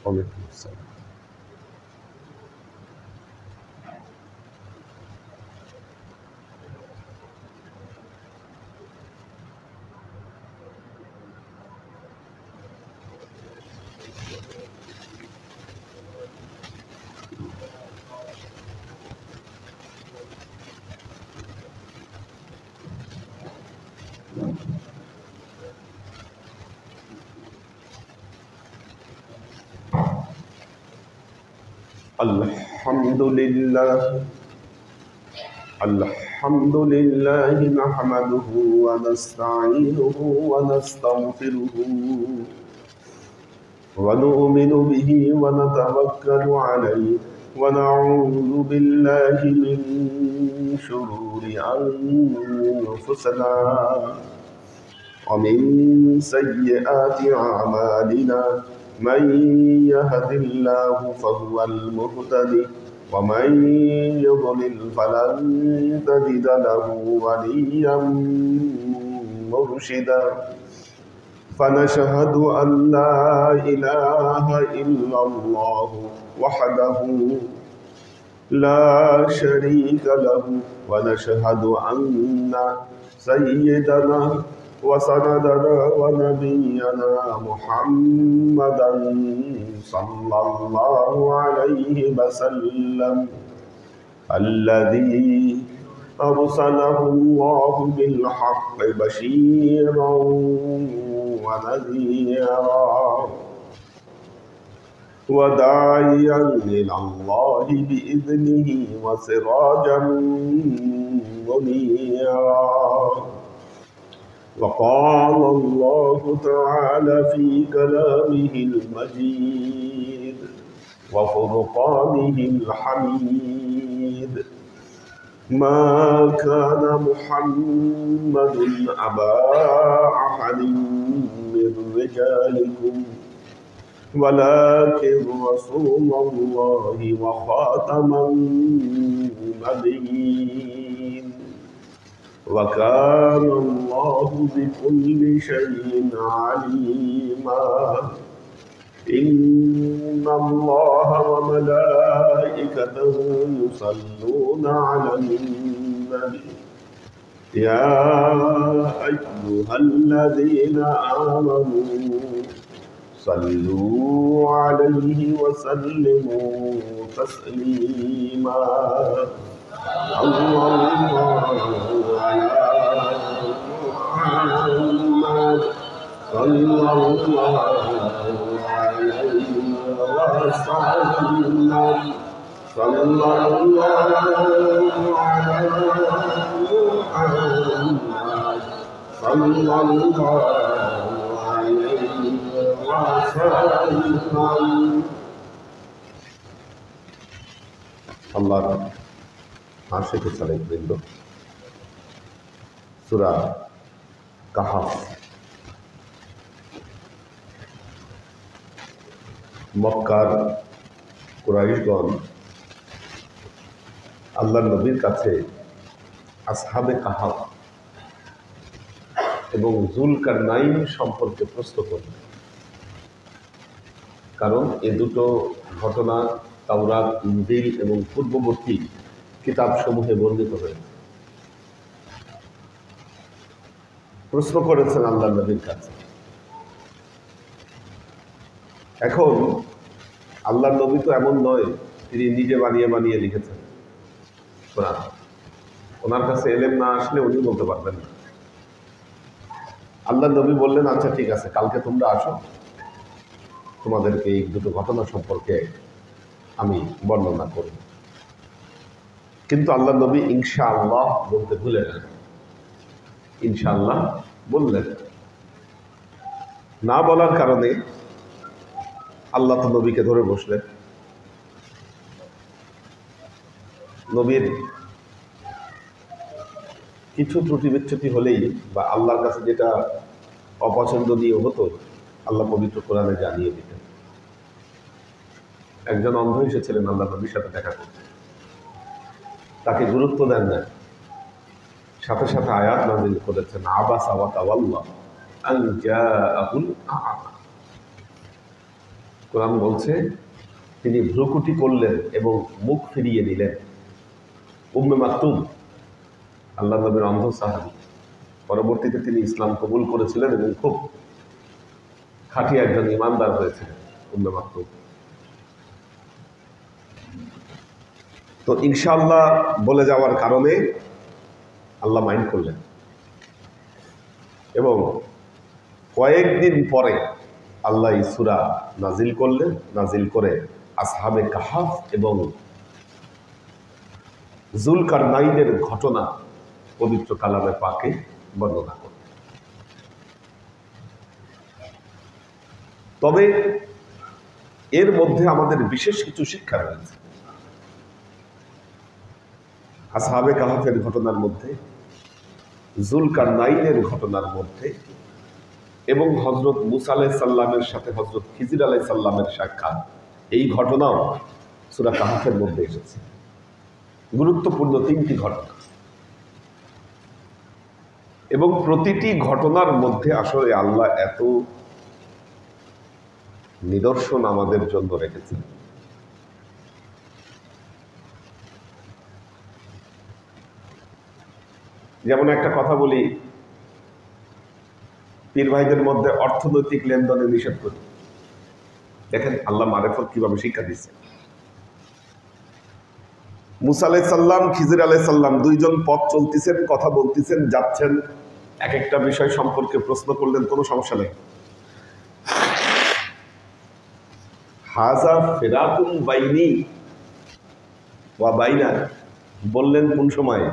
ওয়ালাইকুম আসসালাম। الحمد لله نحمده ونستعينه ونستغفره ونؤمن به ونتوكل عليه ونعوذ بالله من شرور أنفسنا ومن سيئات أعمالنا من يهد الله فهو المهتدي ومن يضلل فلن تجد له وليا مرشدا فنشهد أن لا إله إلا الله وحده لا شريك له ونشهد أن سيدنا وسندنا ونبينا محمدا صلى الله عليه وسلم الذي أرسله الله بالحق بشيرا ونذيرا وداعيا إلى الله بإذنه وسراجا منيرا وقال الله تعالى في كلامه المجيد وفرقانه الحميد ما كان محمد أبا أحد من رجالكم ولكن رسول الله وخاتم النبيين وكان الله بكل شيء عليما إن الله وملائكته يصلون على النبي يا أيها الذين آمنوا صلوا عليه وسلموا تسليما اللهم على محمد صلى الله عليه وسلم صلى الله على محمد صلى الله عليه وسلم আল্লাহর আশিক সালেকবৃন্দ, সূরা কাহাফ মক্কার কুরাইশগণ আল্লাহর নবীর কাছে আসহাবে কাহাফ এবং যুলকারনাইন সম্পর্কে প্রশ্ন করলেন। কারণ এ দুটো ঘটনা তাওরাত, ইনজিল এবং পূর্ববর্তী কিতাবসমূহে বর্ণিত হয়েছে। প্রশ্ন করেছেন আল্লাহ নবীর কাছে। এখন আল্লাহ নবী তো এমন নয় তিনি নিজে বানিয়ে বানিয়ে লিখেছেন কোরআন। ওনার কাছে এলেম না আসলে উনি বলতে পারবেন না। আল্লাহ নবী বললেন, আচ্ছা ঠিক আছে, কালকে তোমরা আসো, তোমাদেরকে এই দুটো ঘটনা সম্পর্কে আমি বর্ণনা করব। কিন্তু আল্লাহ নবী ইনশাআল্লাহ বলতে ভুলে গেলেন। ইনশাআল্লাহ বললেন না, বলার কারণে আল্লাহ তো নবীকে ধরে বসলেন। নবীর কিছু ত্রুটি বিচ্যুতি হলেই বা আল্লাহর কাছে যেটা অপছন্দনীয় হতো আল্লাহ পবিত্র কোরআনে জানিয়ে দিতেন। একজন অন্ধ এসেছিলেন আল্লাহ নবীর সাথে দেখা করতে, তাকে গুরুত্ব দেন না, সাথে সাথে আয়াত নাযিল করেছেন, আবাসা ওয়া তাওয়াল্লা আন জাআহুল আ'মা। কোরআন বলছে তিনি ভ্রুকুটি করলেন এবং মুখ ফিরিয়ে নিলেন। উম্মে মাকতুম আল্লাহ নবীর অন্ধ সাহাবী, পরবর্তীতে তিনি ইসলাম কবুল করেছিলেন এবং খুব খাঁটি একজন ইমানদার হয়েছিলেন উম্মে মাকতুম। তো ইনশাআল্লাহ বলে যাওয়ার কারণে আল্লাহ মাইন্ড করলেন এবং কয়েকদিন পরে আল্লাহ সূরা নাজিল করলেন। নাজিল করে আসহাবে কাহাফ এবং যুলকারনাইনের ঘটনা পবিত্র কালামে পাকে বর্ণনা করলেন। তবে এর মধ্যে আমাদের বিশেষ কিছু শিক্ষা রয়েছে। আসহাবে কাহাফের ঘটনার মধ্যে, যুলকারনাইনের ঘটনার মধ্যে এবং হযরত মুসা আলাইহিস সালামের সাথে হযরত খিজির আলাইহিস সালামের সাক্ষাৎ, এই ঘটনাও সূরা কাহাফের মধ্যে এসেছে। গুরুত্বপূর্ণ তিনটি ঘটনা এবং প্রতিটি ঘটনার মধ্যে আসলে আল্লাহ এত নিদর্শন আমাদের জন্য রেখেছেন। যেমন একটা কথা বলি, পীর ভাইদের মধ্যে অর্থনৈতিক লেনদেনে নিষেধ করি। দেখেন আল্লাহ মারেফত কিভাবে শিক্ষা দিচ্ছে। মুসা আলাইহিস সালাম, খিজির আলাইহিস সালাম দুইজন পথ চলতেছেন, কথা বলতেছেন, যাচ্ছেন, এক একটা বিষয় সম্পর্কে প্রশ্ন করলেন, কোনো সমস্যা নেই। হাযা ফিরাকুম বাইনি ওয়া বাইনা বললেন কোন সময়?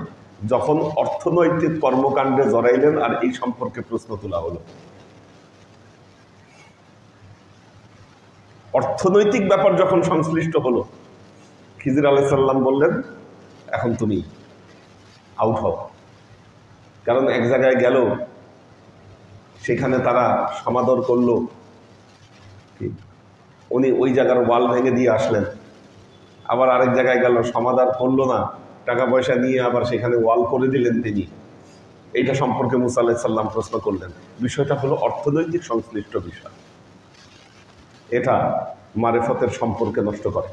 যখন অর্থনৈতিক কর্মকাণ্ডে জড়াইলেন আর এই সম্পর্কে প্রশ্ন তোলা হলো। অর্থনৈতিক ব্যাপার যখন সংশ্লিষ্ট হলো, খিজির আলাইহিস সালাম বললেন এখন তুমি আউট হও। কারণ এক জায়গায় গেল, সেখানে তারা সমাদর করলো, উনি ওই জায়গার ওয়াল ভেঙে দিয়ে আসলেন। আবার আরেক জায়গায় গেল, সমাদর করলো না, টাকা পয়সা নিয়ে আবার সেখানে ওয়াল করে দিলেন তিনি। এইটা সম্পর্কে মুসা আলাইহিস সালাম প্রশ্ন করলেন। বিষয়টা হলো অর্থনৈতিক সংশ্লিষ্ট বিষয়। এটা মারেফতের সম্পর্কে নষ্ট করে।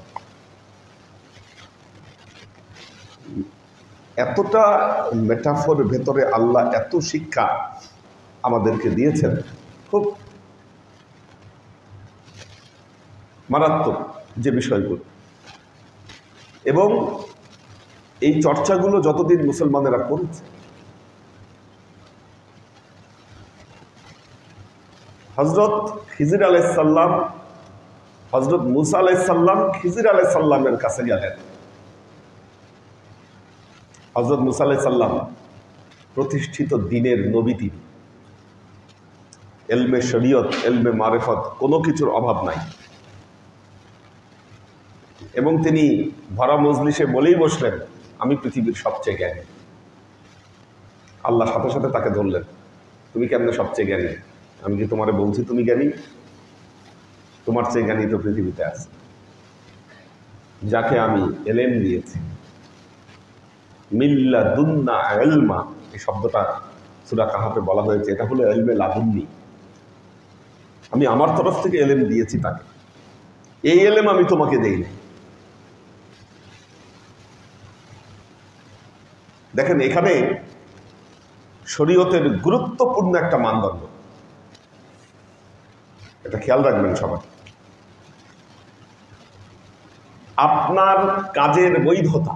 এতটা মেটাফোর ভেতরে আল্লাহ এত শিক্ষা আমাদেরকে দিয়েছেন, খুব মারাত্মক যে বিষয়গুলো। এবং এই চর্চাগুলো যতদিন মুসলমানেরা করেছে, হযরত খিজির আলাইহিস সালাম, হযরত মুসা আলাইহিস সালাম খিজির আলাইহিস সালামের কাছে গেলেন। হযরত মুসা আলাইহিস সালাম প্রতিষ্ঠিত দ্বীনের নবী, তিনি ইলমে শরীয়ত, ইলমে মারিফত কোনো কিছুর অভাব নাই। এবং তিনি ভরা মজলিসে বলেই বসলেন আমি পৃথিবীর সবচেয়ে জ্ঞানী। আল্লাহ সাথে সাথে তাকে ধরলেন, তুমি কেমনে সবচেয়ে জ্ঞানী? আমি কি তোমারে বলছি তুমি জ্ঞানী? তোমার চেয়ে জ্ঞানী তো পৃথিবীতে আছে, যাকে আমি ইলম দিয়েছি। মিল্লাদুন্না ইলমা, এই শব্দটা সূরা কাহাফে বলা হয়েছে। এটা হলো ইলমে লাদুন্নি। আমি আমার তরফ থেকে ইলম দিয়েছি তাকে, এই ইলম আমি তোমাকে দেই না। দেখেন এখানে শরীয়তের গুরুত্বপূর্ণ একটা মানদণ্ড, এটা খেয়াল রাখবেন সবাই। আপনার কাজের বৈধতা,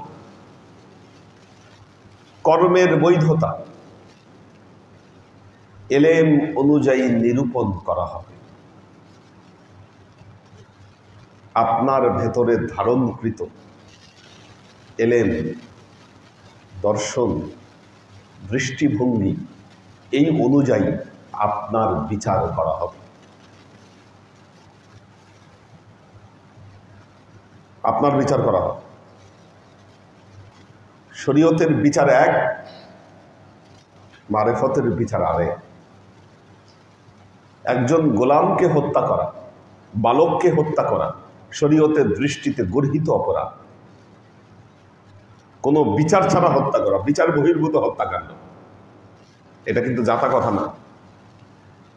কর্মের বৈধতা ইলম অনুযায়ী নিরূপণ করা হবে। আপনার ভেতরে ধারণকৃত ইলম, দর্শন, দৃষ্টিভঙ্গি, এই অনুযায়ী আপনার বিচার করা হবে। আপনার বিচার করা হবে। শরীয়তের বিচার এক, মারেফতের বিচার আরেক। একজন গোলামকে হত্যা করা, বালককে হত্যা করা শরীয়তের দৃষ্টিতে গর্হিত অপরাধ। কোনো বিচার ছাড়া হত্যা করা, বিচার বহির্ভূত হত্যাকাণ্ড। এটা কিন্তু জাতা কথা না।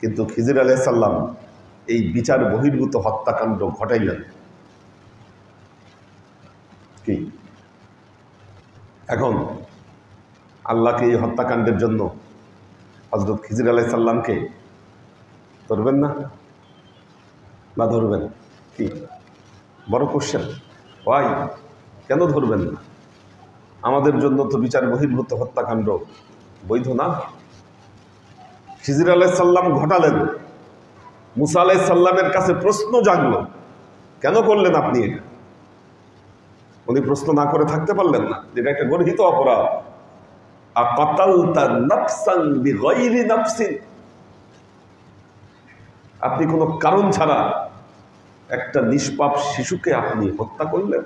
কিন্তু খিজির আলাইহিস সালাম এই বিচার বহির্ভূত হত্যাকাণ্ড ঘটাইলেন। কি এখন আল্লাহকে এই হত্যাকাণ্ডের জন্য হযরত খিজির আলাইহিস সালামকে ধরবেন না? না ধরবেন? কি বড় কোশ্চেন, ভাই কেন ধরবেন না? আমাদের জন্য তো বিচার বহির্ভূত হত্যাকাণ্ড বৈধ না। খিজির আলাইহিস সালাম ঘটালেন, মুসা আলাইহিস সালামের কাছে প্রশ্ন জাগলো, কেন করলেন আপনি এটা? উনি প্রশ্ন না করে থাকতে পারলেন না, যেটা একটা গর্হিত অপরাধ। আকাতালতা নাফসান বিগাইরি নাফসিন, আপনি কোনো কারণ ছাড়া একটা নিষ্পাপ শিশুকে আপনি হত্যা করলেন।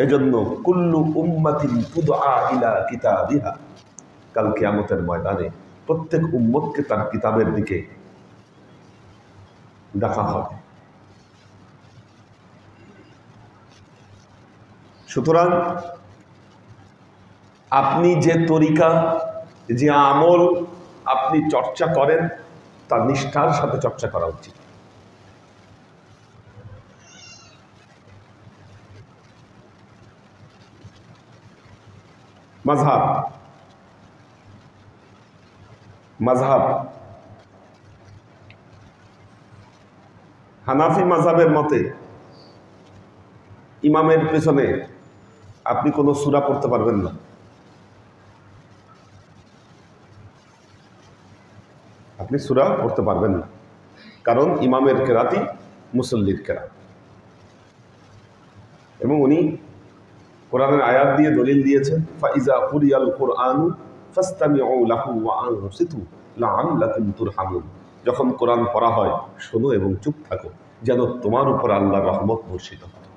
এজন্য কুল্লু উম্মাতিন তুদআ ইলা কিতাবিহা, কাল কিয়ামতের ময়দানে প্রত্যেক উম্মতকে তার কিতাবের দিকে ডাকা হবে। সুতরাং আপনি যে তরিকা, যে আমল আপনি চর্চা করেন, তা নিষ্ঠার সাথে চর্চা করা উচিত। মাযহাব হানাফি মাযহাবের মতে ইমামের পেছনে আপনি কোনো সূরা পড়তে পারবেন না। আপনি সূরা পড়তে পারবেন না, কারণ ইমামের কেরাতই মুসল্লির কেরাত। এবং উনি কোরআনের আয়াত দিয়ে দলিল দিয়েছেন, ফাইজা কুরিয়াল কুরআনু ফাসতামিউ লাহু ওয়া আনসিতু লাআল্লাকুম তুরহামুন, যখন কোরআন পড়া হয় শোনো এবং চুপ থাকো, যেন তোমার উপর আল্লাহর রহমত বর্ষিত হয়।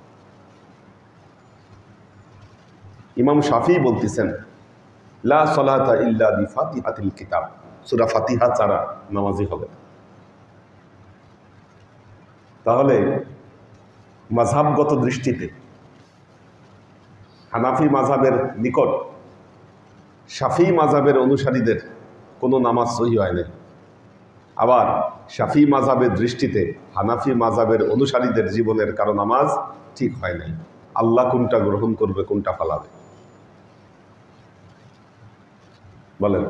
ইমাম শাফিঈ বলতেছেন, লা সালাতা ইল্লা বিফাতিহাতিল কিতাব, সূরা ফাতিহা ছাড়া নামাজই হবে না। তাহলে মাযহাবগত দৃষ্টিতে হানাফি মাযহাবের নিকট শাফিঈ মাযহাবের অনুসারীদের কোনো নামাজ সহি হয় না। আবার শাফিঈ মাযহাবের দৃষ্টিতে হানাফি মাযহাবের অনুসারীদের জীবনের কারো নামাজ ঠিক হয় নাই। আল্লাহ কোনটা গ্রহণ করবে, কোনটা ফালাবে? বলেন।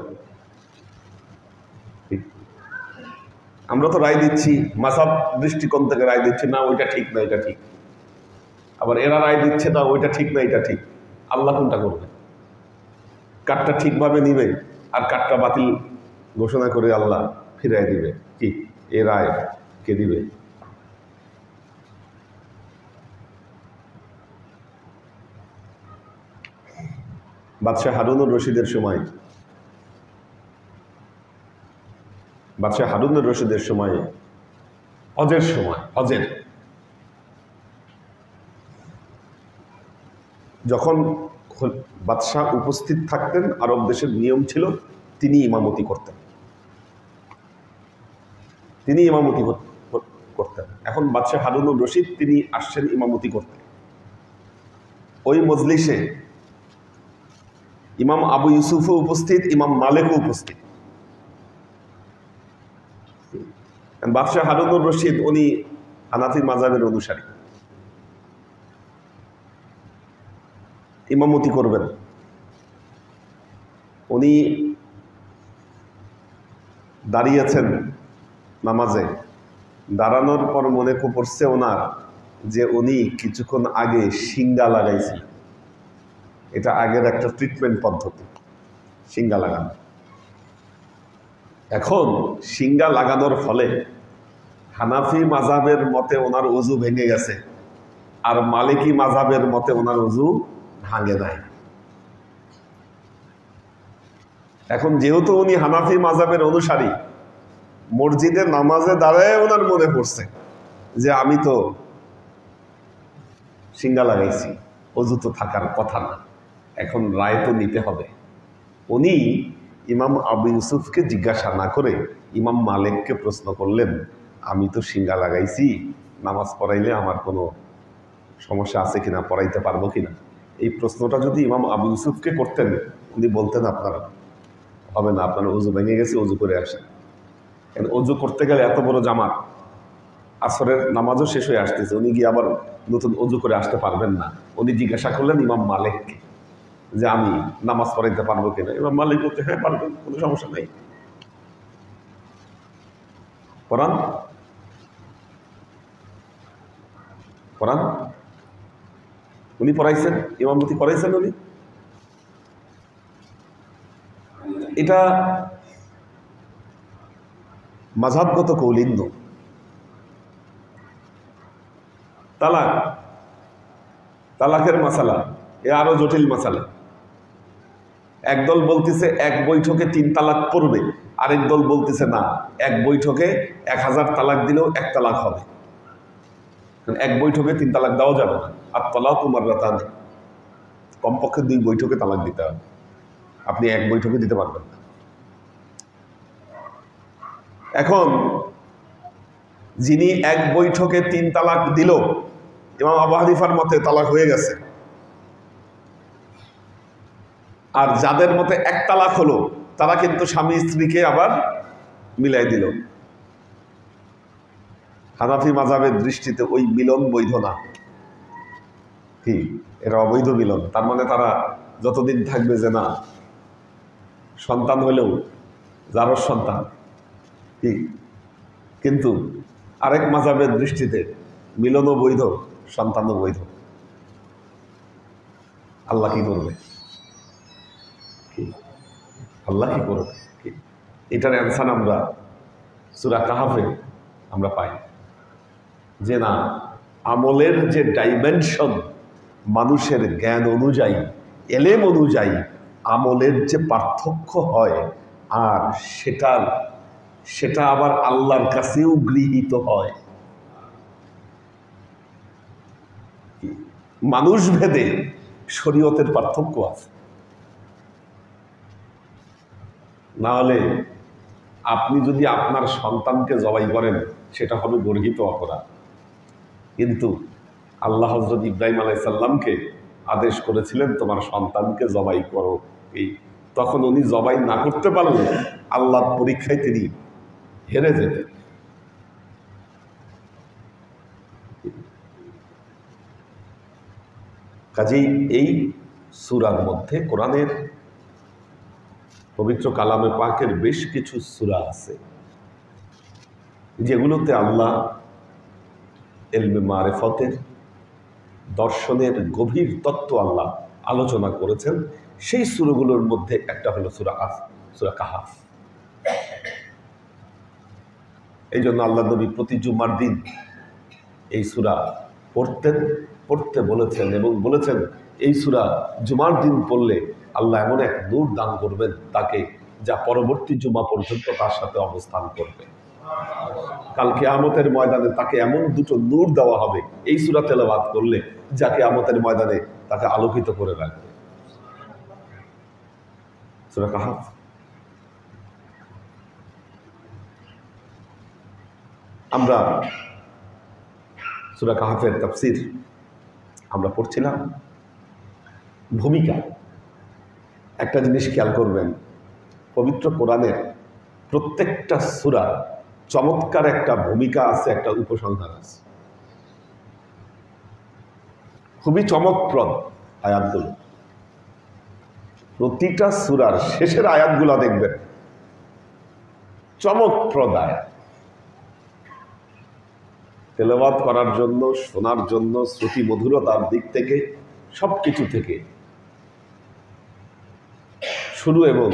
আমরা তো রায় দিচ্ছি, মাযহাব দৃষ্টিকোণ থেকে রায় দিচ্ছি, না ওইটা ঠিক না এটা ঠিক। আবার এরা রায় দিচ্ছে, না ওইটা ঠিক না এটা ঠিক। আল্লাহ কোনটা করবে? কারটা ঠিকভাবে নিবে আর কারটা বাতিল ঘোষণা করে আল্লাহ ফিরাই দিবে। কি এ রায় কে দিবে? বাদশাহ হারুনুর রশিদের সময় হজের যখন বাদশাহ উপস্থিত থাকতেন, আরব দেশের নিয়ম ছিল তিনি ইমামতি করতেন। এখন বাদশাহ হারুনুর রশিদ তিনি আসছেন ইমামতি করতে। ওই মজলিসে ইমাম আবু ইউসুফও উপস্থিত, ইমাম মালিকও উপস্থিত। বাদশাহ হারুনুর রশিদ উনি হানাফি মাযহাবের অনুসারী, ইমামতি করবেন। উনি দাঁড়িয়েছেন নামাজে, দাঁড়ানোর পর মনে পড়ছে ওনার যে উনি কিছুক্ষণ আগে শিঙ্গা লাগাইছিলেন। এটা আগের একটা ট্রিটমেন্ট পদ্ধতি, শিঙ্গা লাগানো। এখন শিঙ্গা লাগানোর ফলে হানাফি মাযহাবের মতে ওনার ওযু ভেঙে গেছে, আর মালিকি মাযহাবের মতে ওনার ওযু ভাঙে নাই। এখন যেহেতু উনি হানাফি মাযহাবের অনুসারী, মসজিদে নামাজে দাঁড়ায় ওনার মনে পড়ছে যে আমি তো শিঙ্গা লাগাইছি, ওযু তো থাকার কথা না, এখন রায় তো নিতে হবে। উনি ইমাম আবু ইউসুফকে জিজ্ঞাসা না করে ইমাম মালিককে প্রশ্ন করলেন, আমি তো শিঙ্গা লাগাইছি, নামাজ পড়াইলে আমার কোনো সমস্যা আছে কিনা, পড়াইতে পারবো কিনা? এই প্রশ্নটা যদি ইমাম আবু ইউসুফকে করতেন, উনি বলতেন আপনার হবে না, আপনার অজু ভেঙে গেছে, অজু করে আসেন। অজু করতে গেলে এত বড় জামাত, আসরের নামাজও শেষ হয়ে আসতেছে, উনি গিয়ে আবার নতুন অজু করে আসতে পারবেন না। উনি জিজ্ঞাসা করলেন ইমাম মালিককে যে আমি নামাজ পড়াইতে পারবো কিনা। ইমাম মালিক বলতে হ্যাঁ পারবেন, কোনো সমস্যা নেই, পড়ান পড়ান। উনি পড়াইছেন, ইমামতি করাইছেন উনি। এটা মাযহাবগত কৌলিন্য। তালাক, তালাকের মাসালা এ আরো জটিল মাসালা। একদল বলতেছে এক বৈঠকে 3 তালাক পড়বে, আরেক দল বলতেছে না, এক বৈঠকে 1000 তালাক দিলেও 1 তালাক হবে। এক বৈঠকে 3 তালাক দেওয়া যাবে না। আর তালাকু মাররাতান, কমপক্ষে 2 বৈঠকে তালাক দিতে হবে, আপনি এক বৈঠকে দিতে পারবেন না। এখন যিনি এক বৈঠকে 3 তালাক দিল, ইমাম আবু হানিফার মতে তালাক হয়ে গেছে। আর যাদের মতে 1 তালাক হলো, তারা কিন্তু স্বামী স্ত্রীকে আবার মিলাই দিল। হানাফি মাযহাবের দৃষ্টিতে ওই মিলন বৈধ না, কি এটা অবৈধ মিলন। তার মানে তারা যতদিন থাকবে যে না, সন্তান হলেও যারর সন্তান, কি। কিন্তু আরেক মাযহাবের দৃষ্টিতে মিলনও বৈধ, সন্তানও বৈধ। আল্লাহ কি করবে? আল্লাহ কি করবে? এটার অ্যান্সার আমরা সূরা কাহাফে আমরা পাই যে না, আমলের যে ডাইমেনশন, মানুষের জ্ঞান অনুযায়ী, এলেম অনুযায়ী আমলের যে পার্থক্য হয়, আর সেটা আবার আল্লাহর কাছেও গৃহীত হয়। মানুষ ভেদে শরীয়তের পার্থক্য আছে। না হলে আপনি যদি আপনার সন্তানকে জবাই করেন, সেটা হবে গর্হিত অপরাধ। কিন্তু আল্লাহ হযরত ইব্রাহিম আলাইহিস সালামকে আদেশ করেছিলেন তোমার সন্তানকে জবাই করো, তখন উনি জবাই না করতে পারলে আল্লাহর পরীক্ষায় তিনি হেরে যেতেন। কাজেই এই সূরার মধ্যে, কোরআনের পবিত্র কালামে পাকের বেশ কিছু সূরা আছে যেগুলোতে আল্লাহ ইলমে মারিফতের, দর্শনের গভীর তত্ত্ব আল্লাহ আলোচনা করেছেন। সেই সূরাগুলোর মধ্যে একটা হলো সূরা কাহাফ। এই জন্য আল্লাহ নবী প্রতি জুমার দিন এই সূরা পড়তে বলেছেন, এবং বলেছেন এই সূরা জুমার দিন পড়লে আল্লাহ এমন এক নূর দান করবেন তাকে, যা পরবর্তী জুমা পর্যন্ত তার সাথে অবস্থান করবে। কাল কিয়ামতের ময়দানে তাকে এমন 2টো নূর দেওয়া হবে এই সূরা তেলাওয়াত করলে, যা কিয়ামতের ময়দানে তাকে আলোকিত করে রাখবে। সূরা কাহাফ। আমরা সূরা কাহাফের তাফসীর আমরা পড়ছিলাম। ভূমিকা, একটা জিনিস খেয়াল করবেন, পবিত্র কোরআনের প্রত্যেকটা সূরা চমৎকার একটা ভূমিকা আছে, একটা উপসংহার আছে, খুবই চমকপ্রদ আয়াতগুলো। প্রতিটা সূরার শেষের আয়াতগুলো দেখবেন চমকপ্রদ আয়াত, তেলাওয়াত করার জন্য, শোনার জন্য, শ্রুতি মধুরতার দিক থেকে, সবকিছু থেকে শুরু এবং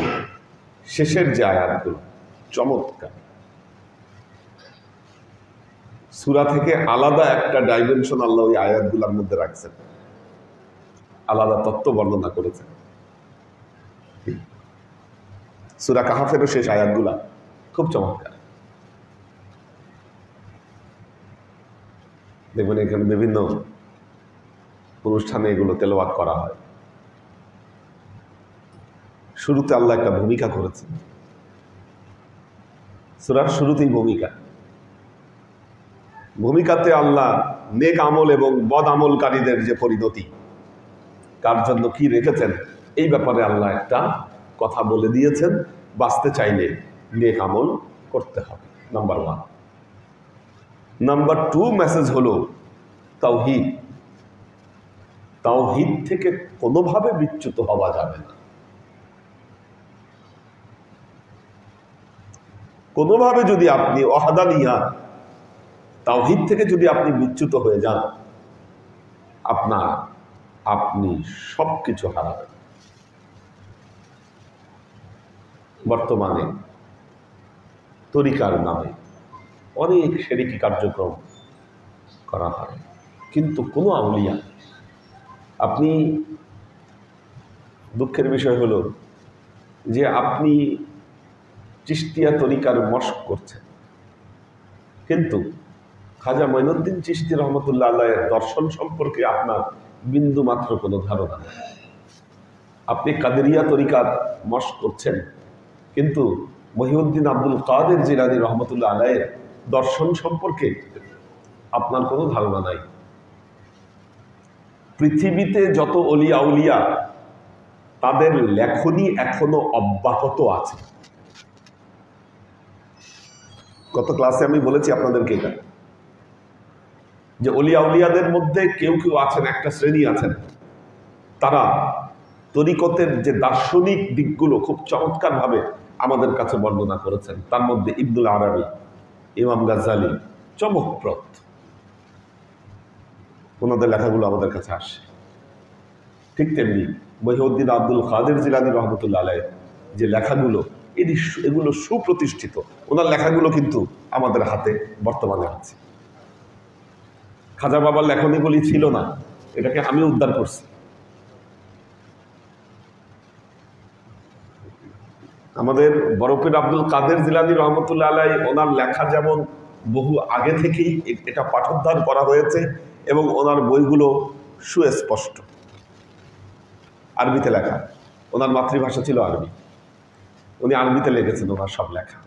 শেষের যে আয়াতগুলো চমৎকার। সূরা থেকে আলাদা একটা ডাইমেনশন আল্লাহ ওই আয়াতগুলোর মধ্যে রাখছেন, আলাদা তত্ত্ব বর্ণনা করেছেন। সূরা কাহাফেরও শেষ আয়াতগুলা খুব চমৎকার। দেখবেন এখানে বিভিন্ন অনুষ্ঠানে এগুলো তেলাওয়াত করা হয়। শুরুতে আল্লাহ একটা ভূমিকা করেছেন, সূরার শুরুতেই ভূমিকাতে আল্লাহ নেক আমল এবং বদ আমলকারীদের যে পরিণতি, কার জন্য কি রেখেছেন, এই ব্যাপারে আল্লাহ একটা কথা বলে দিয়েছেন, বাঁচতে চাইলে নেক আমল করতে হবে, নাম্বার 1। নাম্বার 2 মেসেজ হলো তাওহীদ। তাওহীদ থেকে কোনোভাবে বিচ্যুত হওয়া যাবে না। কোনোভাবে যদি আপনি ওয়াহদানিয়াত তাওহীদ থেকে যদি আপনি বিচ্যুত হয়ে যান, আপনি সবকিছু হারাবেন। বর্তমানে তরিকার নামে অনেক শিরকি কার্যক্রম করা হয়, কিন্তু কোনো আউলিয়া, আপনি দুঃখের বিষয় হলো যে আপনি চিশতিয়া তরিকার মশক করছেন, কিন্তু খাজা মঈনুদ্দিন চিশতি রহমতুল্লাহ আলাইহির দর্শন সম্পর্কে আপনার বিন্দু মাত্র কোনো ধারণা নেই। আপনি কাদেরিয়া তরিকার মশক করছেন, কিন্তু মহিউদ্দিন আব্দুল কাদের জিলানী রহমতুল্লাহ আলাইহির দর্শন সম্পর্কে আপনার কোনো ধারণা নাই। পৃথিবীতে যত অলি আউলিয়া, তাদের লেখনী এখনো অব্যাহত আছে। গত ক্লাসে আমি বলেছি আপনাদেরকে এটা, যে অলি আউলিয়াদের মধ্যে কেউ কেউ আছেন, একটা শ্রেণী আছেন, তারা তরিকতের যে দার্শনিক দিকগুলো খুব চমৎকারভাবে আমাদের কাছে বর্ণনা করেছেন। তার মধ্যে ইবনুল আরাবী, ইমাম গাজ্জালী চমকপ্রদ, ওনাদের লেখাগুলো আমাদের কাছে আসে। ঠিক তেমনি মহিউদ্দিন আব্দুল কাদের জিলানী রহমতুল্লাহ আলাইহির যে লেখাগুলো, এগুলো সুপ্রতিষ্ঠিত। ওনার লেখাগুলো কিন্তু আমাদের হাতে বর্তমানে আছে। খাজা বাবার লেখনীগুলি ছিল না, এটাকে আমি উদ্ধার করছি। আমাদের বড়পীর আব্দুল কাদের জিলানী রহমতুল্লাহ আলাইহি, ওনার লেখা যেমন বহু আগে থেকেই এটা পাঠোদ্ধার করা হয়েছে, এবং ওনার বইগুলো সুস্পষ্ট, আরবিতে লেখা। ওনার মাতৃভাষা ছিল আরবি, উনি আরবিতে লিখেছেন ওনার সব লেখা।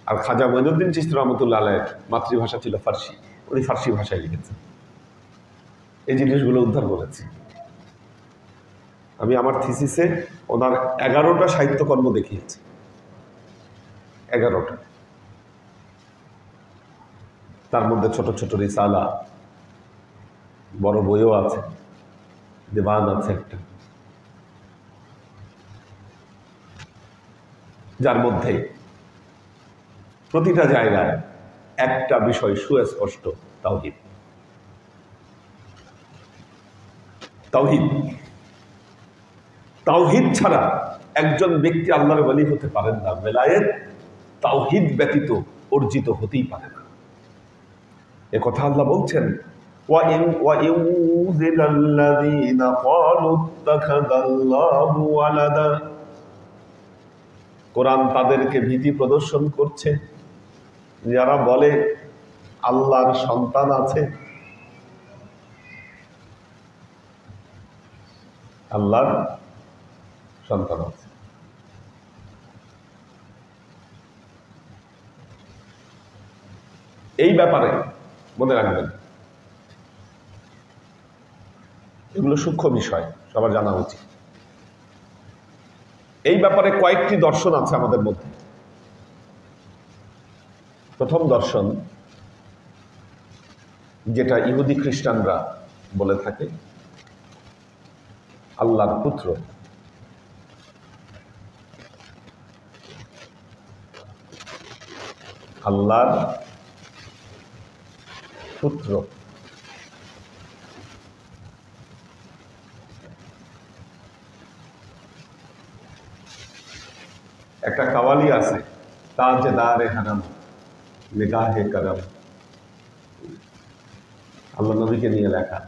আর খাজা মঈনুদ্দিন চিশতি রহমতুল্লাহ আলাইহির মাতৃভাষা ছিল ফার্সি, উনি ফার্সি ভাষায় লিখেছেন। এই জিনিসগুলো উদ্ধার করেছি আমি। আমার থিসিসে ওনার 11টা সাহিত্যকর্ম দেখিয়েছি, 11টা। তার মধ্যে ছোট ছোট রিসালা, বড় বইও আছে, দেবান আছে একটা, যার মধ্যে প্রতিটা জায়গায় একটা বিষয় সুস্পষ্ট, তাওহীদ। তাওহীদ তাওহীদ ছাড়া একজন ব্যক্তি আল্লাহর ওলি হতে পারেন না। বেলায়েত তাওহীদ ব্যতীত অর্জিত হতেই পারে না। এ কথা আল্লাহ বলছেন, কোরআন তাদেরকে ভীতি প্রদর্শন করছে যারা বলে আল্লাহর সন্তান আছে। আল্লাহর সন্তান আছে। এই ব্যাপারে মনে রাখবেন, এগুলো সূক্ষ্ম বিষয়, সবার জানা উচিত। এই ব্যাপারে কয়েকটি দর্শন আছে আমাদের মধ্যে। প্রথম দর্শন, যেটা ইহুদি খ্রিস্টানরা বলে থাকে, আল্লাহর পুত্র। আল্লাহর পুত্র। একটা কাওয়ালি আছে, তাজদারে হারাম নিগাহে করম, আল্লাহ নবীকে নিয়ে লেখা।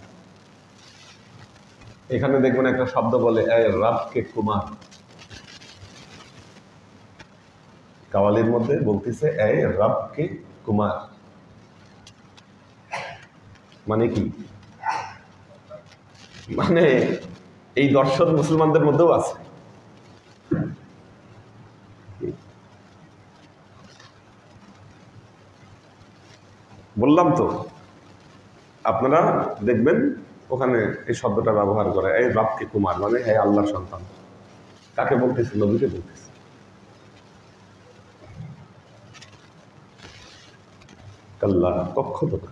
এখানে দেখবেন একটা শব্দ বলে এ রবকে কুমার। কাওয়ালির মধ্যে বলতেছে এ রবকে কুমার, মানে কি? মানে এই দর্শন মুসলমানদের মধ্যেও আছে। বললাম তো, আপনারা দেখবেন ওখানে এই শব্দটা ব্যবহার করে, এই রবকে কুমার, মানে হে আল্লাহর সন্তান। কাকে বলতেছে? নবীকে বলতেছে। কাল্লা, কখনো না,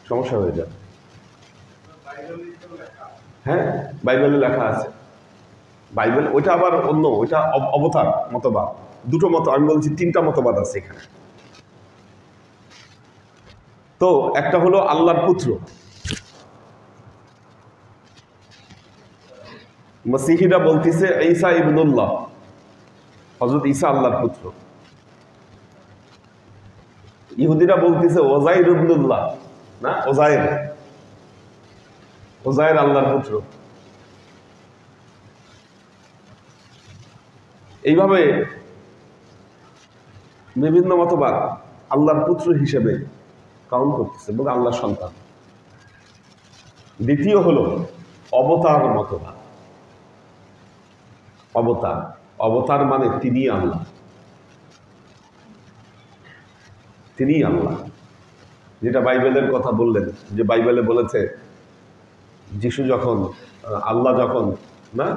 সমস্যা হয়ে যাবে। হ্যাঁ, বাইবেলে লেখা আছে। বাইবেল ওইটা আবার অন্য, ওইটা অবতার মতবাদ, দুটো মত, আমি বলছি তিনটা মতবাদ আছে এখানে। তো একটা হলো আল্লাহর পুত্র, মসিহিরা বলতেছে ঈসা ইবনুল্লাহ, হযরত ঈসা আল্লাহর পুত্র। ইহুদিরা বলতেছে ওজাইর ইবনুল্লাহ, না ওজাইর, ওজাইর আল্লাহর পুত্র। এইভাবে বিভিন্ন মতবাদ আল্লাহর পুত্র হিসেবে কাউন্ট করতেছে এবং আল্লাহর সন্তান। দ্বিতীয় হলো অবতার মতবাদ। অবতার, অবতার মানে তিনি আল্লাহ, তিনি আল্লাহ। যেটা বাইবেলের কথা বললেন, যে বাইবেলে বলেছে যিশু যখন, আল্লাহ যখন, না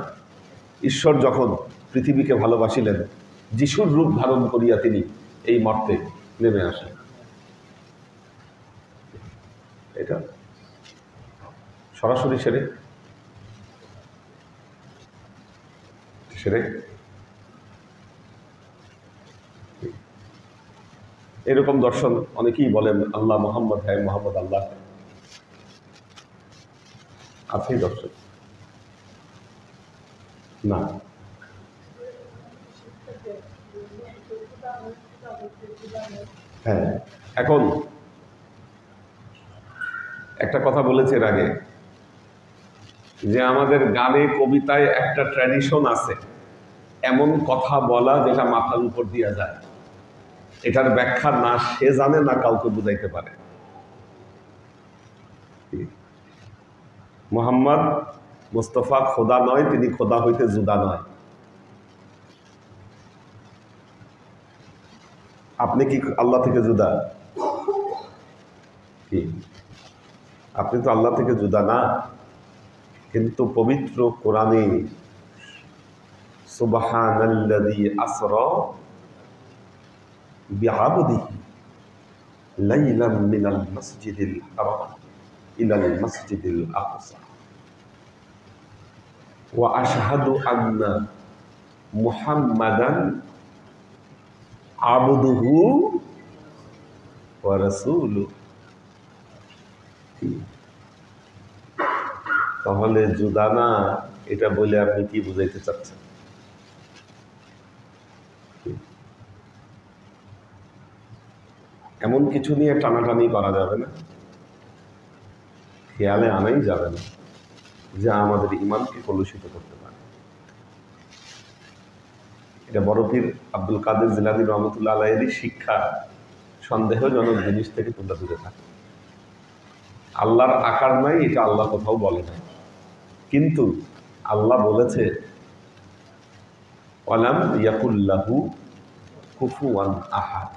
ঈশ্বর যখন পৃথিবীকে ভালোবাসিলেন, যিশুর রূপ ধারণ করিয়া তিনি এই মর্তে নেমে আসেন। এটা সরাসরি শিরক, শিরক। এরকম দর্শন অনেকেই বলেন আল্লাহ মোহাম্মদ, হ্যাঁ মোহাম্মদ আল্লাহ, আছেই দর্শন না। হ্যাঁ, এখন একটা কথা বলেছে এর আগে, যে আমাদের গানে কবিতায় একটা ট্র্যাডিশন আছে এমন কথা বলা যেটা মাথার উপর দিয়া যায়, এটার ব্যাখ্যা না সে জানে না কাউকে বুঝাইতে পারে। মুহাম্মদ মুস্তাফা খোদা নয়, তিনি খোদা হইতে জুদা নয়। আপনি কি আল্লাহ থেকে জুদা? কি আপনি তো আল্লাহ থেকে জুদা না। কিন্তু পবিত্র কোরআনে সুবহানাল্লাযী আসরা বিআবদিহি লাইলাম মিনাল মাসজিদিল হারাম ইলাল মাসজিদিল আকসা ওয়া আশহাদু আন্না মুহাম্মাদান আবদুহু ওয়া রাসূলুহু। তাহলে জুদা না, এটা বলে আপনি কি বুঝাইতে চাচ্ছেন? এমন কিছু নিয়ে টানাটানি করা যাবে না, খেয়ালে আনাই যাবে না, যা আমাদের ইমানকে কলুষিত করতে পারে। এটা বড় পীর আব্দুল কাদের জিলানী রহমতুল্লাহ আলাইহির শিক্ষা, সন্দেহজনক জিনিস থেকে তোমরা দূরে থাকো। আল্লাহর আকার নাই, এটা আল্লাহ কোথাও বলে নাই, কিন্তু আল্লাহ বলেছে ওয়ালাম ইয়াকুল লাহু কুফুয়ান আহাদ।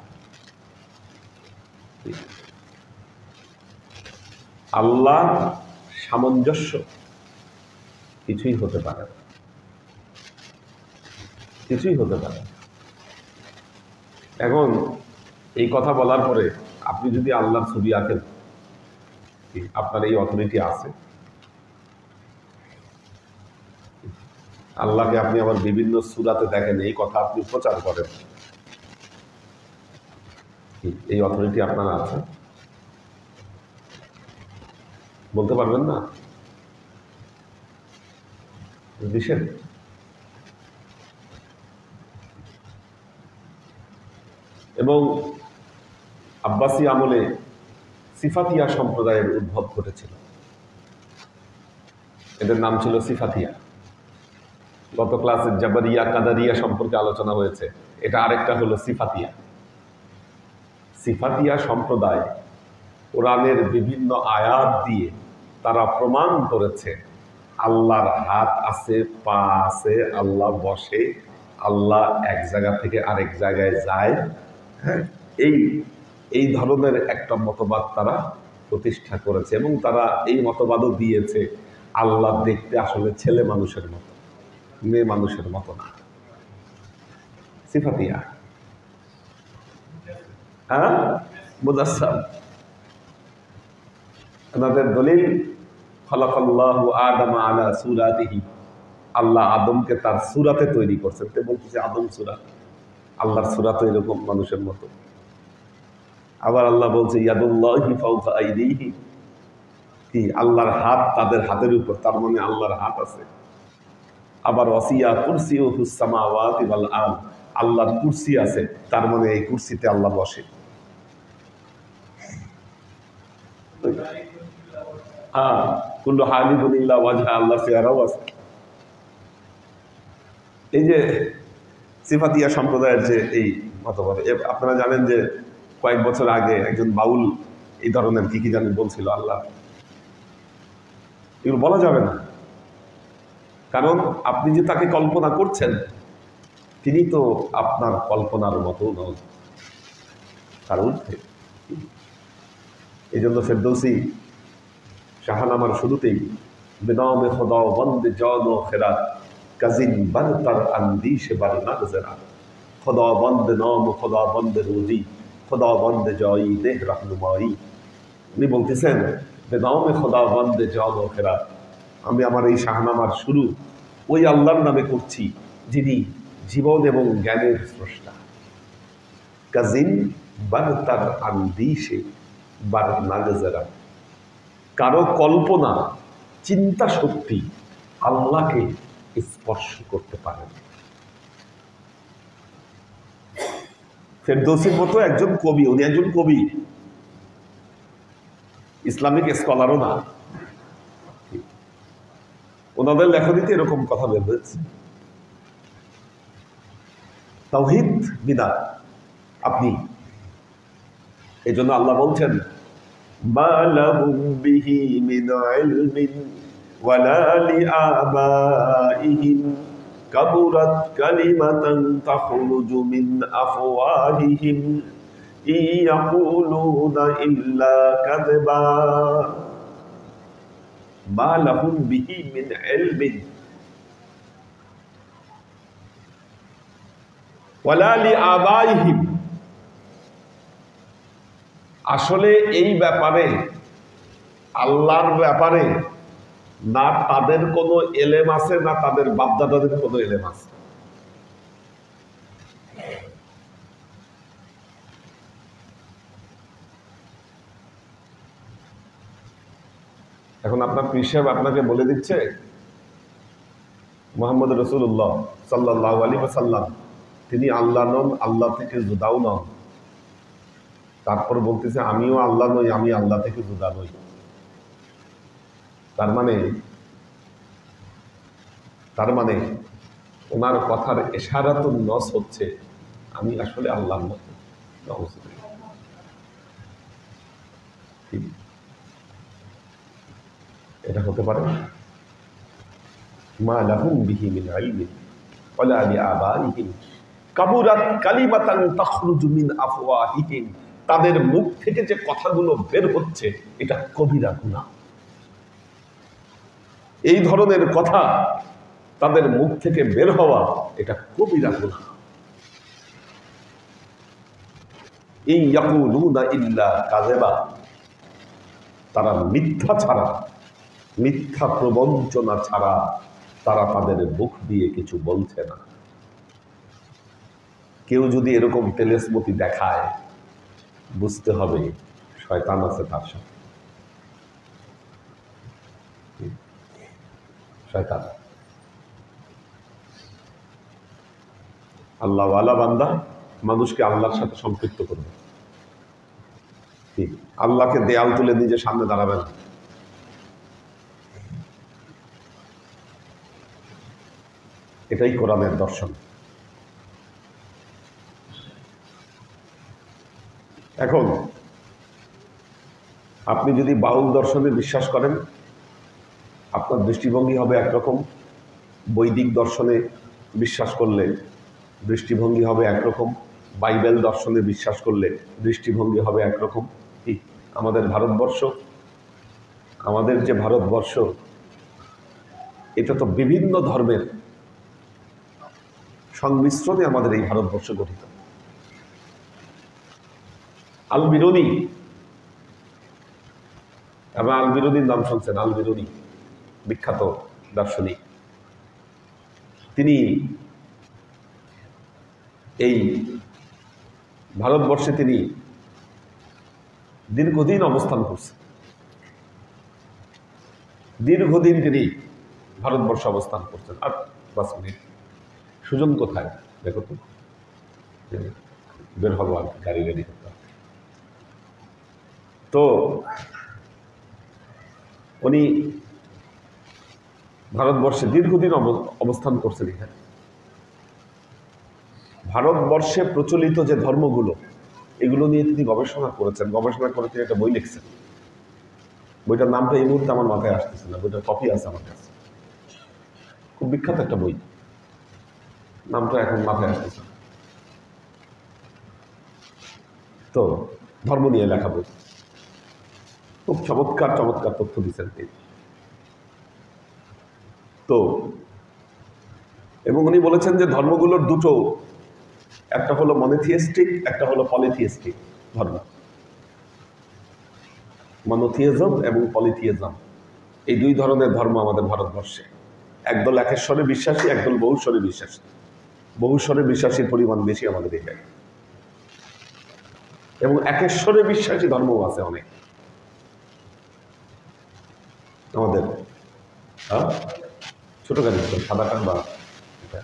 আল্লাহ সামঞ্জস্য কিছুই হতে পারে, কিছুই হতে পারে। এখন এই কথা বলার পরে আপনি যদি আল্লাহর ছবি আঁকেন, আপনার এই অথরিটি আছে? আল্লাহকে আপনি আবার বিভিন্ন সূরাতে দেখেন, এই কথা আপনি প্রচার করেন, এই অথরিটি আপনার আছে? বলতে পারবেন না? দিশেন। এবং আব্বাসী আমলে সিফাতিয়া সম্প্রদায়ের উদ্ভব ঘটেছিল, এদের নাম ছিল সিফাতিয়া। গত ক্লাসে জাবারিয়া কাদারিয়া সম্পর্কে আলোচনা হয়েছে, এটা আরেকটা হলো সিফাতিয়া। সিফাতিয়া সম্প্রদায় কোরআনের বিভিন্ন আয়াত দিয়ে তারা প্রমাণ করেছে আল্লাহর হাত আছে, পা আছে, আল্লাহ বসে, আল্লাহ এক জায়গা থেকে আরেক জায়গায় যায়। হ্যাঁ, এই ধরনের একটা মতবাদ তারা প্রতিষ্ঠা করেছে, এবং তারা এই মতবাদও দিয়েছে আল্লাহ দেখতে আসলে ছেলে মানুষের মতো, মেয়ে মানুষের মতো না। সিফাতিয়া। হ্যাঁ, মুজাসসাম। আমাদের দলিল খালাকাল্লাহু আদামা আলা সূরাতিহি, আল্লাহ আদমকে তার সূরাতে তৈরি করছেন। তে বলতেছে আদম সূরা, আল্লাহর সূরা তো এরকম মানুষের মতো। আবার আল্লাহ বলছে ইয়াদুল্লাহি ফাওকা আইদিহি, কি আল্লাহর হাত তাদের হাতের উপর, তার মানে আল্লাহর হাত আছে। আবার ওয়াসিয়া কুরসিয়ুহুস সামাওয়াতি ওয়াল আরদ, আল্লাহর কুরসি আছে, তার মানে এই কুরসিতে আল্লাহ বসে। হ্যাঁ, কুল্লু হালিবুন ইল্লা ওয়াজহা, আল্লাহর চেহারাও আছে। এই যে সিফাতিয়া সম্প্রদায়ের যে এই মতবাদ, আপনারা জানেন যে কয়েক বছর আগে একজন বাউল এই ধরনের কি কি জানি বলছিল, আল্লাহ এগুলো বলা যাবে না, কারণ আপনি যে তাকে কল্পনা করছেন তিনি তো আপনার কল্পনার মতো নন, তার ঊর্ধ্বে। এই জন্য ফেরদৌসী শাহনামার শুরুতেই বেনামে খোদা বন্দে জন ও খেরাত কাজিন বারতার আন্দিশে বার নাগজেরা, খোদা বন্দে নাম খোদা বন্দে রোজি, খোদা বন্দে জয়ী দেহ রহনুমাই। উনি বলতেছেন বেনামে খোদা বন্দে জন ও খেরাত, আমি আমার এই শাহনামার শুরু ওই আল্লাহর নামে করছি যিনি জীবন এবং জ্ঞানের স্রষ্টা। কাজিন বারতার আন্দিশে বার নাগজেরা, কারো কল্পনা চিন্তা শক্তি আল্লাহকে স্পর্শ করতে পারে না। ফেরদৌসীর মতো একজন কবি, উনি একজন কবি, ইসলামিক স্কলারও না, ওনাদের লেখনীতে এরকম কথা বের হয়েছে। তাওহীদ বিদআত আপনি, এই জন্য আল্লাহ বলছেন মা লাহুম বিহি মিন ইলমিন ওয়ালা লিআবাইহিম কাবুরাত কালিমাতান তাখরুজু মিন আফওয়াহিহিম ইয়াকুলুনা ইল্লা কাযবা। মা লাহুম বিহি মিন ইলমিন ওয়ালা লিআবাইহিম, আসলে এই ব্যাপারে আল্লাহর ব্যাপারে না তাদের কোনো এলেম আছে, না তাদের বাপদাদাদের কোনো এলেম আছে। এখন আপনার পীর সাহেব আপনাকে বলে দিচ্ছে মুহাম্মদ রাসূলুল্লাহ সাল্লাল্লাহু আলাইহি ওয়াসাল্লাম তিনি আল্লাহ নন, আল্লাহ থেকে জুদাও নন, তারপর বলতেছে আমিও আল্লাহ নই, আমি আল্লাহ থেকে জুদা নই। তার মানে ওনার কথার ইশারাতুন নস হচ্ছে আমি আসলে আল্লাহর মতো। এটা হতে পারে মা লাহুম বিহি মিন ইলমিন ওয়ালা লিআবাইহিম কাবুরাত কালিমাতান তাখরুজু মিন আফওয়াহিহিম, তাদের মুখ থেকে যে কথাগুলো বের হচ্ছে এটা কবিরা গুনাহ। এই ধরনের কথা তাদের মুখ থেকে বের হওয়া এটা কবিরা গুনাহ। ইন ইয়াকুলুনা ইল্লা কাযিবা, তারা মিথ্যা ছাড়া, মিথ্যা প্রবঞ্চনা ছাড়া তারা তাদের মুখ দিয়ে কিছু বলছে না। কেউ যদি এরকম তেলেসমতি দেখায় বুঝতে হবে শয়তান আছে তার সাথে, শয়তান। আল্লাহওয়ালা বান্দা মানুষকে আল্লাহর সাথে সম্পৃক্ত করবে, আল্লাহকে দেয়াল তুলে নিজের সামনে দাঁড়াবে না। এটাই কোরআনের দর্শন। এখন আপনি যদি বাউল দর্শনে বিশ্বাস করেন আপনার দৃষ্টিভঙ্গি হবে একরকম, বৈদিক দর্শনে বিশ্বাস করলে দৃষ্টিভঙ্গি হবে একরকম, বাইবেল দর্শনে বিশ্বাস করলে দৃষ্টিভঙ্গি হবে একরকম। আমাদের ভারতবর্ষ, আমাদের যে ভারতবর্ষ, এটা তো বিভিন্ন ধর্মের সংমিশ্রণে আমাদের এই ভারতবর্ষ গঠিত। আল বিরুনি, এবং আল বিরুনির নাম শুনছেন? আল বিরুনি বিখ্যাত দার্শনিক। তিনি এই ভারতবর্ষে তিনি দীর্ঘদিন অবস্থান করছেন। দীর্ঘদিন তিনি ভারতবর্ষে অবস্থান করছেন। আর 5 মিনিট। সুজন কোথায় দেখো তো, বের হলো আর গাড়ি রেডি করতে হবে। তো উনি ভারতবর্ষে দীর্ঘদিন অবস্থান করছেন। এখানে ভারতবর্ষে প্রচলিত যে ধর্মগুলো, এগুলো নিয়ে তিনি গবেষণা করেছেন। গবেষণা করে তিনি একটা বই লিখছেন। বইটার নামটা এই মুহূর্তে আমার মাথায় আসতেছে না, বইটার কপি আছে আমার কাছে। খুব বিখ্যাত একটা বই, নামটা এখন মাথায় আসতেছে না। তো ধর্ম নিয়ে লেখা বই, খুব চমৎকার চমৎকার তথ্য দিচ্ছেন তিনি। তো এবং উনি বলেছেন যে ধর্মগুলোর দুটো, একটা হলো মনোথিয়েস্টিক, একটা হলো পলিথিয়েস্টিক ধর্ম। মনোথিয়েজম এবং পলিথিয়েজম, এই 2 ধরনের ধর্ম আমাদের ভারতবর্ষে। একদল একেশ্বরে বিশ্বাসী, একদল বহুশ্বরে বিশ্বাসী। বহুশ্বরে বিশ্বাসীর পরিমাণ বেশি আমাদের এখানে, এবং একেশ্বরে বিশ্বাসী ধর্মও আছে অনেক আমাদের। ছোট গাড়ি সাদাটা বা এটা।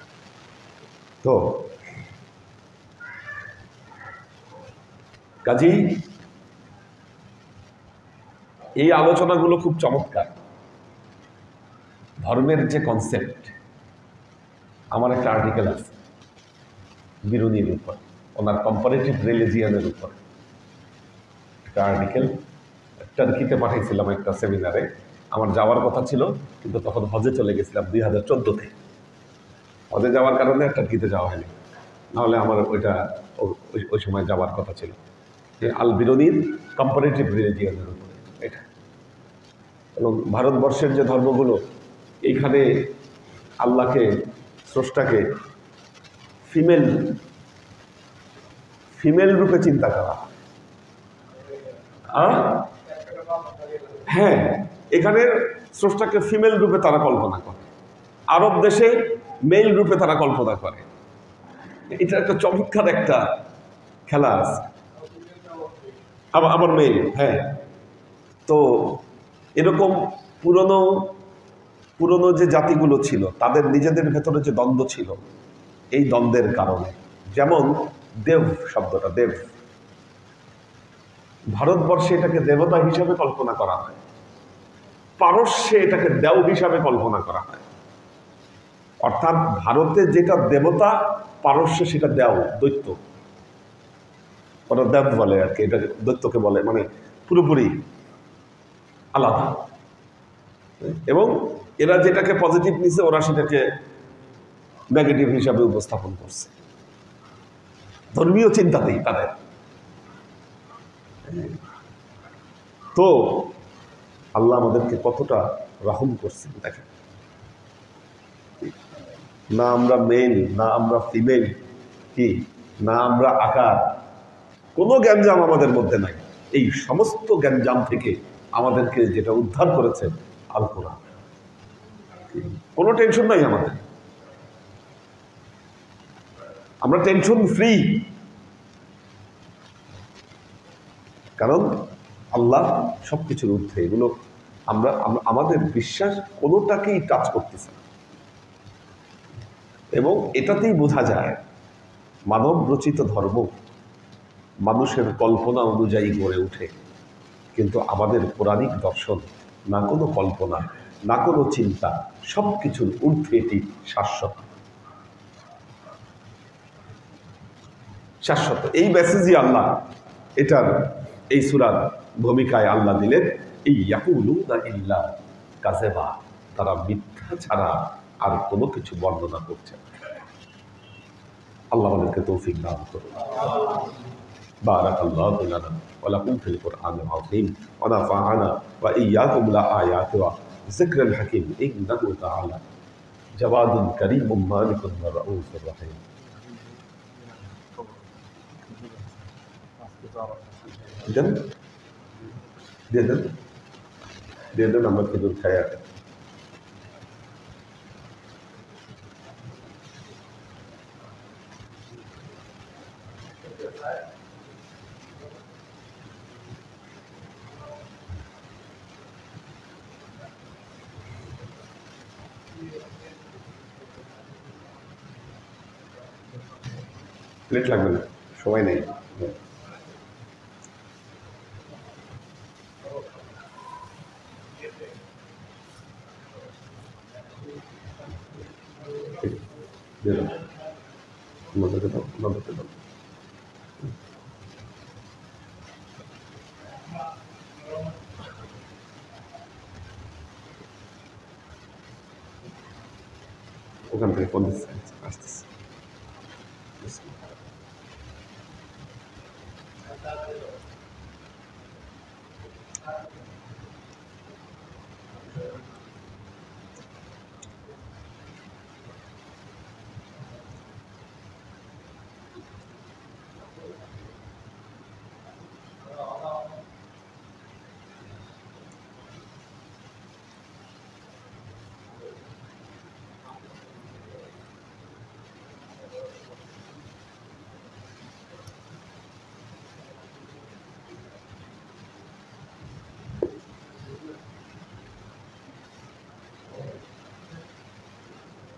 তো কাজেই এই আলোচনাগুলো খুব চমৎকার। ধর্মের যে কনসেপ্ট, আমার একটা আর্টিকেল আছে বিরুনির উপর, ওনার কম্পারেটিভ রিলিজিয়ানের উপর একটা আর্টিকেল টার্কিতে পাঠিয়েছিলাম একটা সেমিনারে। আমার যাওয়ার কথা ছিল, কিন্তু তখন হজে চলে গেছিলাম 2014-তে। হজে যাওয়ার কারণে টার্কিতে যাওয়া হয়নি, নাহলে আমার ওইটা ওই সময় যাওয়ার কথা ছিল। যে আল বিরুনির কম্পারেটিভ রিলিজিয়ানের উপরে এটা। এবং ভারতবর্ষের যে ধর্মগুলো, এইখানে আল্লাহকে, স্রষ্টাকে ফিমেল রূপে চিন্তা করা। হ্যাঁ, এখানে স্রষ্টাকে ফিমেল রূপে তারা কল্পনা করে, আরব দেশে মেল রূপে তারা কল্পনা করে। এটা একটা চমৎকার একটা খেলা আছে। আবার মেল, হ্যাঁ। তো এরকম পুরনো যে জাতিগুলো ছিল, তাদের নিজেদের ভেতরে যে দ্বন্দ্ব ছিল, এই দ্বন্দ্বের কারণে, যেমন দেব শব্দটা, দেব, ভারতবর্ষে এটাকে দেবতা হিসাবে কল্পনা করা হয়, পারস্যে এটাকে দেব হিসাবে কল্পনা করা হয়। অর্থাৎ ভারতে যেটা দেবতা, পারস্যে সেটা দেব, দৈত্য। ওরা দেব বলে আর কি, এটা দৈত্যকে বলে, মানে পুরোপুরি আলাদা। এবং এরা যেটাকে পজিটিভ নিছে, ওরা সেটাকে নেগেটিভ হিসাবে উপস্থাপন করছে, ধর্মীয় চিন্তাতেই তাদের। তো আল্লাহ আমাদেরকে কতটা রহম করছেন দেখেন। না আমরা মেল, না আমরা ফিমেল, কি না আমরা আকার, কোনো গ্যাঞ্জাম আমাদের মধ্যে নাই। এই সমস্ত গ্যাঞ্জাম থেকে আমাদেরকে যেটা উদ্ধার করেছে আল কোরআন। কোনো টেনশন নাই আমাদের, আমরা টেনশন ফ্রি। কারণ আল্লাহ সবকিছুর ঊর্ধ্বে। এগুলো আমরা আমাদের বিশ্বাস কোনোটাকেই টাচ করতেছে না। এবং এটাতেই বোঝা যায় মানব রচিত ধর্ম মানুষের কল্পনা অনুযায়ী গড়ে ওঠে, কিন্তু আমাদের পৌরাণিক দর্শন না কোনো কল্পনা, না কোনো চিন্তা, সব কিছুর ঊর্ধ্বে এটি শাশ্বত। শাশ্বত এই মেসেজই আল্লাহ এটার এই সূরার ভূমিকায় আল্লাহ দিলেন, এই ইয়াকুলুনা ইল্লা কাযিবা, তারা মিথ্যা ছাড়া আর কোনো কিছু বর্ণনা করছে না। আল্লাহ আমাদেরকে তৌফিক দান করুন। বারাকাল্লাহু লানা ওয়া লাকুম ফিল কুরআনিল আযীম ওয়া নাফা'ানা ওয়া ইয়্যাকুম বিআয়াতি ওয়া যিকরিল হাকীম ইন্নাহু তাআলা জাওয়াদুন কারীমুম মালিকুন ওয়া রাউফুর রহিম। দেন, দিয়ে দেন, দিয়ে দেন, আমরা খেজুর খাই। আর প্লেট লাগবে না, সময় নেই। দিয়ে দাও, আমাদেরকে দাও, আমাদেরকে দাও। ওখান থেকে ফোন দিচ্ছে, আসতেছে।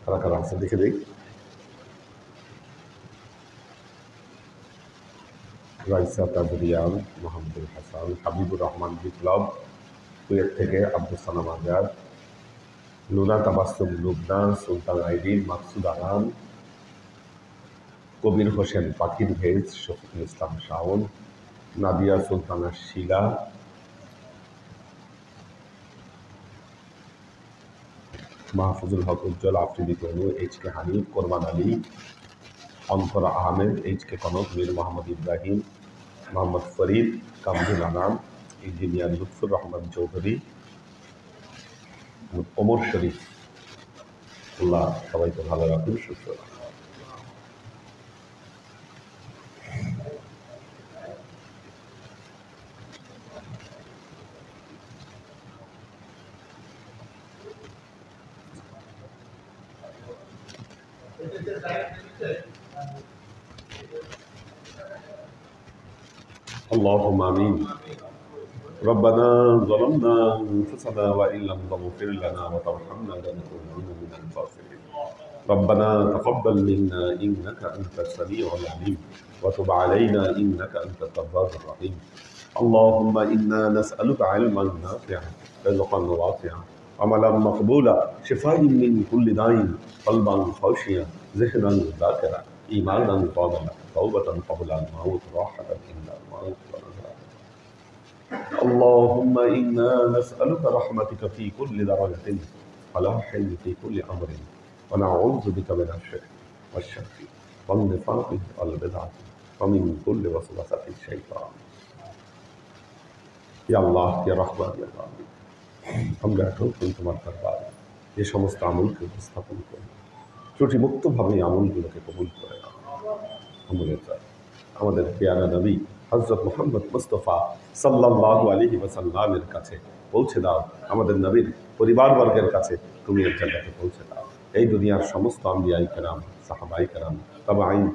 কারা কারা আছে দেখে দিই। রাইসা তাজরিয়ান, মোহাম্মদুল হাসান, হাবিবুর রহমান বিপ্লব, কুয়েত থেকে আব্দুল সালাম আজাদ, লুনা তাবাসসুম লুবনা, সুলতান আইরিন, মাকসুদ আনাম, কবির হোসেন পাখির ভেজ, শফিকুল ইসলাম শাওন, নাদিয়া সুলতানা শিলা, মাহফুজুল হক উজ্জ্বল, আফ্রিদি তনু, এইচ.কে হানিফ, কোরবান আলী, অন্তরা আহমেদ, এইচ.কে কনক, মীর মোহাম্মদ ইব্রাহিম, মোহাম্মদ ফরিদ, কামরুল আনাম, ইঞ্জিনিয়ার লুৎফুর রহমান চৌধুরী, ওমর শরীফ। আল্লাহ সবাইকে ভালো রাখুন, সুস্থ রাখুন। اللهم آمين. ربنا ظلمنا أنفسنا وإن لم تغفر لنا وترحمنا لنكونن من الخاسرين. ربنا تقبل منا إنك أنت السميع العليم وتب علينا إنك أنت التواب الرحيم. اللهم إنا نسألك علما نافعا رزقا واسعا عملا مقبولا شفاء من كل داء قلبا خاشعا ذهنا ذاكرا إيمانا قابلا توبة قبل الموت راحة عند الموت ونجاة. اللهم إنا نسألك رحمتك في كل درجة فلاح في كل أمر ونعوذ بك من الشرك والشك والنفاق والبدعة ومن كل وسوسة الشيطان. يا الله يا رحمن يا رحيم, আমরা এখন তোমার দরবারে যে সমস্ত আমলকে উপস্থাপন করি ত্রুটিমুক্তভাবে আমলগুলোকে কবুল করে নাও। আমলের আমাদের পেয়ারা নবী হযরত মুহাম্মদ মুস্তাফা সাল্লাল্লাহু আলাইহি ওয়াসাল্লামের কাছে পৌঁছে দাও। আমাদের নবীর পরিবারবর্গের কাছে তুমি এর জায়গাতে পৌঁছে দাও। এই দুনিয়ার সমস্ত আম্বিয়ায়ে কেরাম, সাহাবায়ে কেরাম, তাবেঈন,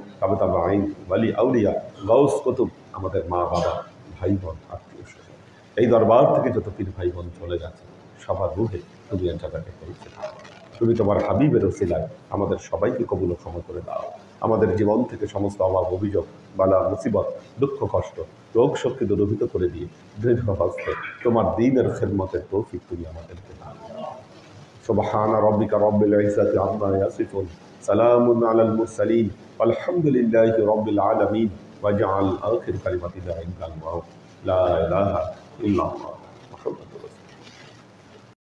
তাবেঈন, ওয়ালি আউলিয়া, গাউস কুতুব, আমাদের মা বাবা, ভাই বোন, আত্মীয় স্বজন, এই দরবার থেকে যত পীর ভাই বোন চলে গেছে সবার রূহে তুমি এর জায়গাতে পৌঁছে দাও। তুমি তোমার হাবিবের ওসিলায় আমাদের সবাইকে কবুল ও ক্ষমা করে দাও। আমাদের জীবন থেকে সমস্ত অভাব, অভিযোগ, বালা, মুসিবত, দুঃখ, কষ্ট, রোগ শক্তি দূরীভূত করে দিয়ে দৃঢ় হস্তে তোমার দ্বীনের খেদমতের তৌফিক তুমি আমাদেরকে দাও। সুবহান রাব্বিকা রাব্বিল ইজ্জাতি আম্মা ইয়াসিফুন, সালামুন আলাল মুরসালিন, আলহামদুলিল্লাহি রাব্বিল আলামিন। ওয়াজআল আখির কালিমাতিনা ইনদাল মাউত লা ইলাহা ইল্লাল্লাহ মুহাম্মাদুর রাসূলুল্লাহ।